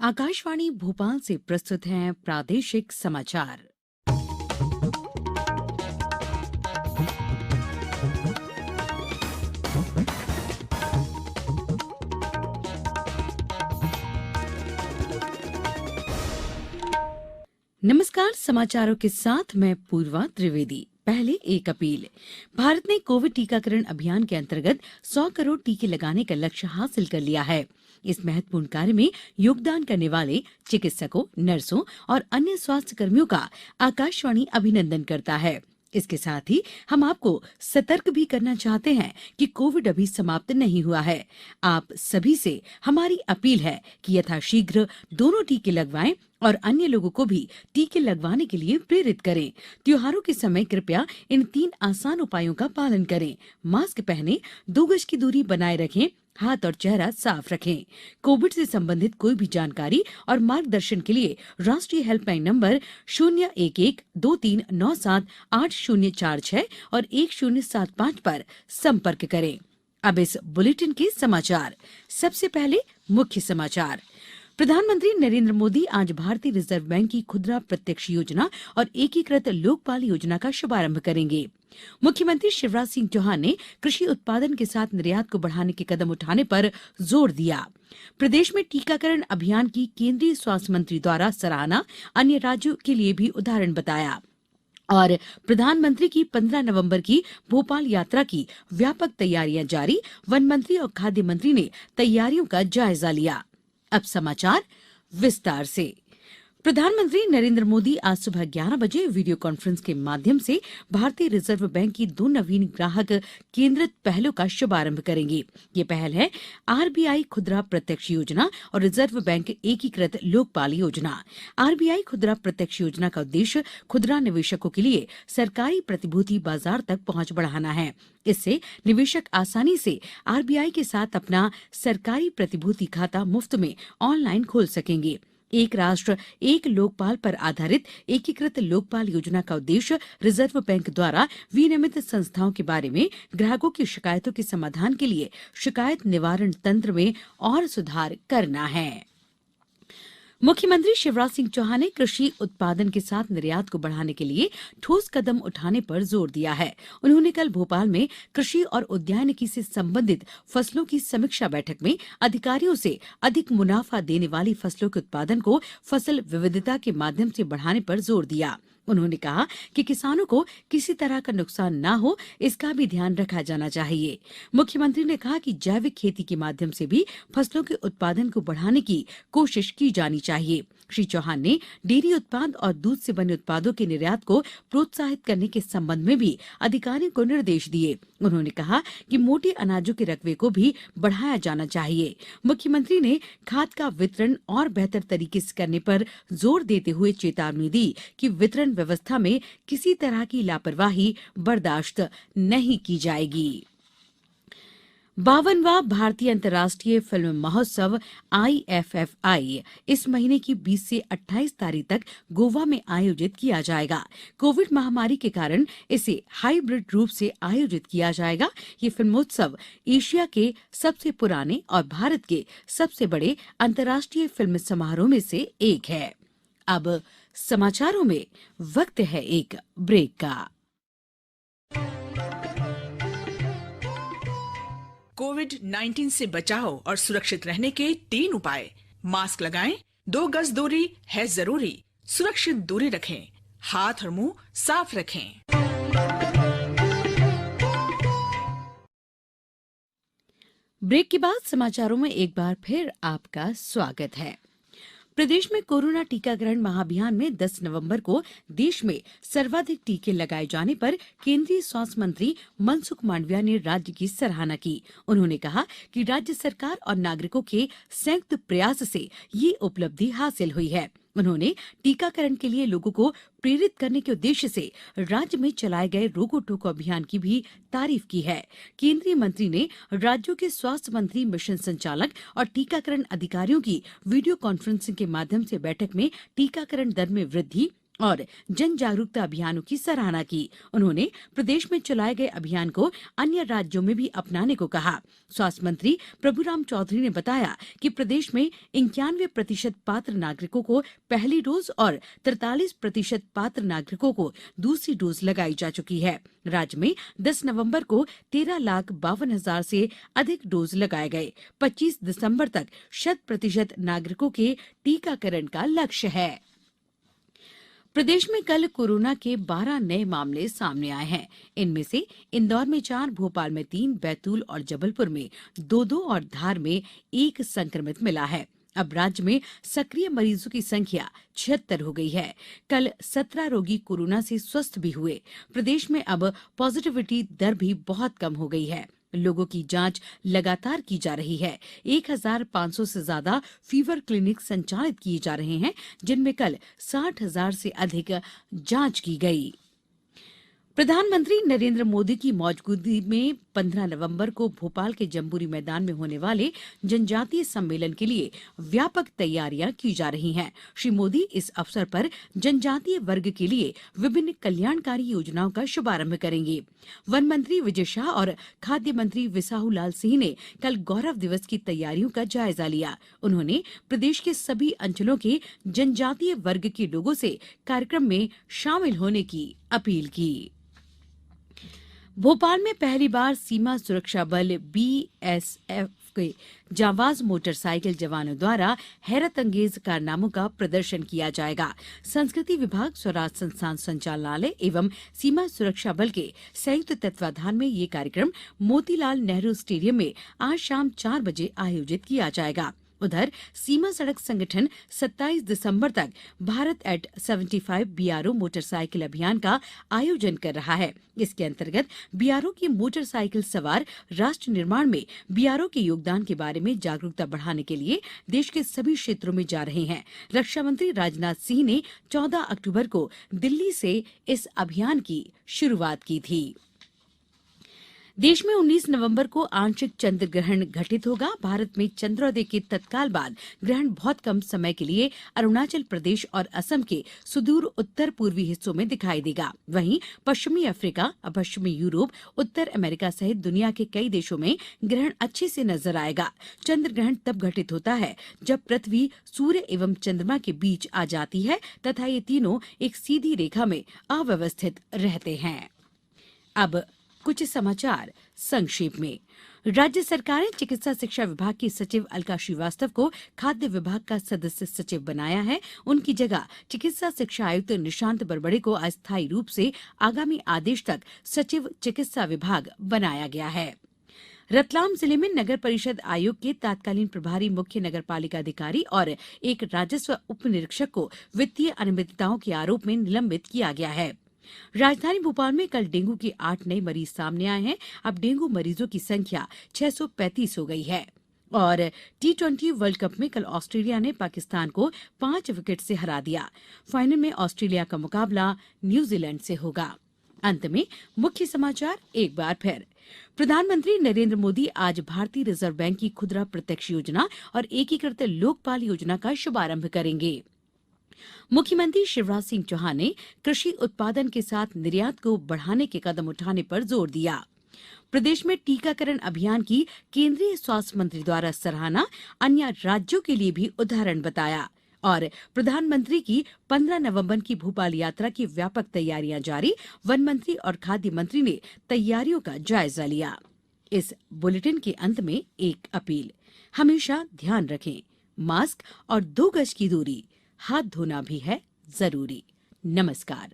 आकाशवाणी भोपाल से प्रस्तुत हैं प्रादेशिक समाचार। नमस्कार, समाचारों के साथ मैं पूर्वा त्रिवेदी। पहले एक अपील। भारत ने कोविड टीकाकरण अभियान के अंतर्गत 100 करोड़ टीके लगाने का लक्ष्य हासिल कर लिया है। इस महत्वपूर्ण कार्य में योगदान करने वाले चिकित्सकों, नर्सों और अन्य स्वास्थ्य कर्मियों का आकाशवाणी अभिनंदन करता है। इसके साथ ही हम आपको सतर्क भी करना चाहते हैं कि कोविड अभी समाप्त नहीं हुआ है। आप सभी से हमारी अपील है कि यथाशीघ्र दोनों टीके लगवाएं और अन्य लोगों को भी टीके लगवाने के लिए प्रेरित करें। त्योहारों के समय कृपया इन 3 आसान उपायों का पालन करें। मास्क पहनें, 2 गज की दूरी बनाए रखें, हाथ और चेहरा साफ रखें। कोविड से संबंधित कोई भी जानकारी और मार्गदर्शन के लिए राष्ट्रीय हेल्पलाइन नंबर 01123978046 और 1075 पर संपर्क करें। अब इस बुलेटिन के समाचार। सबसे पहले मुख्य समाचार। प्रधानमंत्री नरेंद्र मोदी आज भारतीय रिजर्व बैंक की खुदरा प्रत्यक्ष योजना और एकीकृत लोकपाल योजना का शुभारंभ करेंगे। मुख्यमंत्री शिवराज सिंह चौहान ने कृषि उत्पादन के साथ निर्यात को बढ़ाने के कदम उठाने पर जोर दिया। प्रदेश में टीकाकरण अभियान की केंद्रीय स्वास्थ्य मंत्री द्वारा सराहना, अन्य राज्यों के लिए भी उदाहरण बताया। और प्रधानमंत्री की 15 नवंबर की भोपाल यात्रा की व्यापक तैयारियां जारी। वन मंत्री और खाद्य मंत्री ने तैयारियों का जायजा लिया। अब समाचार विस्तार से। प्रधानमंत्री नरेंद्र मोदी आज सुबह 11 बजे वीडियो कॉन्फ्रेंस के माध्यम से भारतीय रिजर्व बैंक की 2 नवीन ग्राहक केंद्रित पहलों का शुभारंभ करेंगे। ये पहल है आरबीआई खुदरा प्रत्यक्ष योजना और रिजर्व बैंक एकीकृत लोकपाल योजना। आरबीआई खुदरा प्रत्यक्ष योजना का उद्देश्य खुदरा निवेशकों के लिए सरकारी प्रतिभूति बाजार तक पहुंच बढ़ाना है। इससे निवेशक आसानी से आरबीआई के साथ अपना सरकारी प्रतिभूति खाता मुफ्त में ऑनलाइन खोल सकेंगे। एक राष्ट्र एक लोकपाल पर आधारित एकीकृत लोकपाल योजना का उद्देश्य रिजर्व बैंक द्वारा विनियमित संस्थाओं के बारे में ग्राहकों की शिकायतों के समाधान के लिए शिकायत निवारण तंत्र में और सुधार करना है। मुख्यमंत्री शिवराज सिंह चौहान ने कृषि उत्पादन के साथ निर्यात को बढ़ाने के लिए ठोस कदम उठाने पर जोर दिया है। उन्होंने कल भोपाल में कृषि और उद्यानिकी से संबंधित फसलों की समीक्षा बैठक में अधिकारियों से अधिक मुनाफा देने वाली फसलों के उत्पादन को फसल विविधता के माध्यम से बढ़ाने पर जोर दिया। उन्होंने कहा कि किसानों को किसी तरह का नुकसान न हो, इसका भी ध्यान रखा जाना चाहिए। मुख्यमंत्री ने कहा कि जैविक खेती के माध्यम से भी फसलों के उत्पादन को बढ़ाने की कोशिश की जानी चाहिए। श्री चौहान ने डेयरी उत्पाद और दूध से बने उत्पादों के निर्यात को प्रोत्साहित करने के संबंध में भी अधिकारियों को निर्देश दिए। उन्होंने कहा कि मोटे अनाजों के रकबे को भी बढ़ाया जाना चाहिए। मुख्यमंत्री ने खाद का वितरण और बेहतर तरीके से करने पर जोर देते हुए चेतावनी दी कि वितरण व्यवस्था में किसी तरह की लापरवाही बर्दाश्त नहीं की जाएगी। 52वां भारतीय अंतर्राष्ट्रीय फिल्म महोत्सव IFFI इस महीने की 20 से 28 तारीख तक गोवा में आयोजित किया जाएगा। कोविड महामारी के कारण इसे हाइब्रिड रूप से आयोजित किया जाएगा। ये फिल्मोत्सव एशिया के सबसे पुराने और भारत के सबसे बड़े अंतर्राष्ट्रीय फिल्म समारोह में से एक है। अब समाचारों में वक्त है एक ब्रेक का। कोविड-19 से बचाव और सुरक्षित रहने के 3 उपाय। मास्क लगाएं, 2 गज दूरी है जरूरी, सुरक्षित दूरी रखें, हाथ और मुंह साफ रखें। ब्रेक के बाद समाचारों में एक बार फिर आपका स्वागत है। प्रदेश में कोरोना टीकाकरण महाअभियान में 10 नवंबर को देश में सर्वाधिक टीके लगाए जाने पर केंद्रीय स्वास्थ्य मंत्री मनसुख मांडविया ने राज्य की सराहना की। उन्होंने कहा कि राज्य सरकार और नागरिकों के संयुक्त प्रयास से ये उपलब्धि हासिल हुई है। उन्होंने टीकाकरण के लिए लोगों को प्रेरित करने के उद्देश्य से राज्य में चलाए गए रोको टोको अभियान की भी तारीफ की है। केंद्रीय मंत्री ने राज्यों के स्वास्थ्य मंत्री, मिशन संचालक और टीकाकरण अधिकारियों की वीडियो कॉन्फ्रेंसिंग के माध्यम से बैठक में टीकाकरण दर में वृद्धि, और जन जागरूकता अभियानों की सराहना की। उन्होंने प्रदेश में चलाए गए अभियान को अन्य राज्यों में भी अपनाने को कहा। स्वास्थ्य मंत्री प्रभुराम चौधरी ने बताया कि प्रदेश में 91% पात्र नागरिकों को पहली डोज और 43% पात्र नागरिकों को दूसरी डोज लगाई जा चुकी है। राज्य में 10 नवंबर को 13,52,000 से अधिक डोज लगाए गए। 25 दिसंबर तक 100% नागरिकों के टीकाकरण का लक्ष्य है। प्रदेश में कल कोरोना के 12 नए मामले सामने आए हैं। इनमें से इंदौर में 4, भोपाल में 3, बैतूल और जबलपुर में 2-2 और धार में 1 संक्रमित मिला है। अब राज्य में सक्रिय मरीजों की संख्या 76 हो गई है। कल 17 रोगी कोरोना से स्वस्थ भी हुए। प्रदेश में अब पॉजिटिविटी दर भी बहुत कम हो गई है। लोगों की जांच लगातार की जा रही है। 1,500 से ज्यादा फीवर क्लिनिक संचालित किए जा रहे हैं, जिनमें कल 60,000 से अधिक जांच की गई। प्रधानमंत्री नरेंद्र मोदी की मौजूदगी में 15 नवंबर को भोपाल के जम्बूरी मैदान में होने वाले जनजातीय सम्मेलन के लिए व्यापक तैयारियां की जा रही हैं। श्री मोदी इस अवसर पर जनजातीय वर्ग के लिए विभिन्न कल्याणकारी योजनाओं का शुभारंभ करेंगे। वन मंत्री विजय शाह और खाद्य मंत्री विसाहू लाल सिंह ने कल गौरव दिवस की तैयारियों का जायजा लिया। उन्होंने प्रदेश के सभी अंचलों के जनजातीय वर्ग के लोगों से कार्यक्रम में शामिल होने की अपील की। भोपाल में पहली बार सीमा सुरक्षा बल बीएसएफ के जांबाज मोटरसाइकिल जवानों द्वारा हैरत अंगेज कारनामों का प्रदर्शन किया जाएगा। संस्कृति विभाग, स्वराज संस्थान संचालनालय एवं सीमा सुरक्षा बल के संयुक्त तत्वाधान में ये कार्यक्रम मोतीलाल नेहरू स्टेडियम में आज शाम 4 बजे आयोजित किया जाएगा। उधर सीमा सड़क संगठन 27 दिसंबर तक भारत एट 75 बीआरओ मोटरसाइकिल अभियान का आयोजन कर रहा है। इसके अंतर्गत बीआरओ की मोटरसाइकिल सवार राष्ट्र निर्माण में बीआरओ के योगदान के बारे में जागरूकता बढ़ाने के लिए देश के सभी क्षेत्रों में जा रहे हैं। रक्षा मंत्री राजनाथ सिंह ने 14 अक्टूबर को दिल्ली से इस अभियान की शुरुआत की थी। देश में 19 नवंबर को आंशिक चंद्र ग्रहण घटित होगा। भारत में चंद्रोदय के तत्काल बाद ग्रहण बहुत कम समय के लिए अरुणाचल प्रदेश और असम के सुदूर उत्तर पूर्वी हिस्सों में दिखाई देगा। वहीं पश्चिमी अफ्रीका, पश्चिमी यूरोप, उत्तर अमेरिका सहित दुनिया के कई देशों में ग्रहण अच्छे से नजर आएगा। चंद्र ग्रहण तब घटित होता है जब पृथ्वी सूर्य एवं चंद्रमा के बीच आ जाती है तथा ये तीनों एक सीधी रेखा में अव्यवस्थित रहते हैं। अब कुछ समाचार संक्षेप में। राज्य सरकार ने चिकित्सा शिक्षा विभाग की सचिव अलका श्रीवास्तव को खाद्य विभाग का सदस्य सचिव बनाया है। उनकी जगह चिकित्सा शिक्षा आयुक्त निशांत बरबड़े को अस्थायी रूप से आगामी आदेश तक सचिव चिकित्सा विभाग बनाया गया है। रतलाम जिले में नगर परिषद आयोग के तत्कालीन प्रभारी मुख्य नगरपालिका अधिकारी और एक राजस्व उप निरीक्षक को वित्तीय अनियमितताओं के आरोप में निलंबित किया गया है। राजधानी भोपाल में कल डेंगू के 8 नए मरीज सामने आए हैं। अब डेंगू मरीजों की संख्या 635 हो गई है। और T20 वर्ल्ड कप में कल ऑस्ट्रेलिया ने पाकिस्तान को 5 विकेट से हरा दिया। फाइनल में ऑस्ट्रेलिया का मुकाबला न्यूजीलैंड से होगा। अंत में मुख्य समाचार एक बार फिर। प्रधानमंत्री नरेंद्र मोदी आज भारतीय रिजर्व बैंक की खुदरा प्रत्यक्ष योजना और एकीकृत लोकपाल योजना का शुभारंभ करेंगे। मुख्यमंत्री शिवराज सिंह चौहान ने कृषि उत्पादन के साथ निर्यात को बढ़ाने के कदम उठाने पर जोर दिया। प्रदेश में टीकाकरण अभियान की केंद्रीय स्वास्थ्य मंत्री द्वारा सराहना, अन्य राज्यों के लिए भी उदाहरण बताया। और प्रधानमंत्री की 15 नवंबर की भोपाल यात्रा की व्यापक तैयारियां जारी, वन मंत्री और खाद्य मंत्री ने तैयारियों का जायजा लिया। इस बुलेटिन के अंत में एक अपील, हमेशा ध्यान रखें, मास्क और 2 गज की दूरी, हाथ धोना भी है जरूरी। नमस्कार।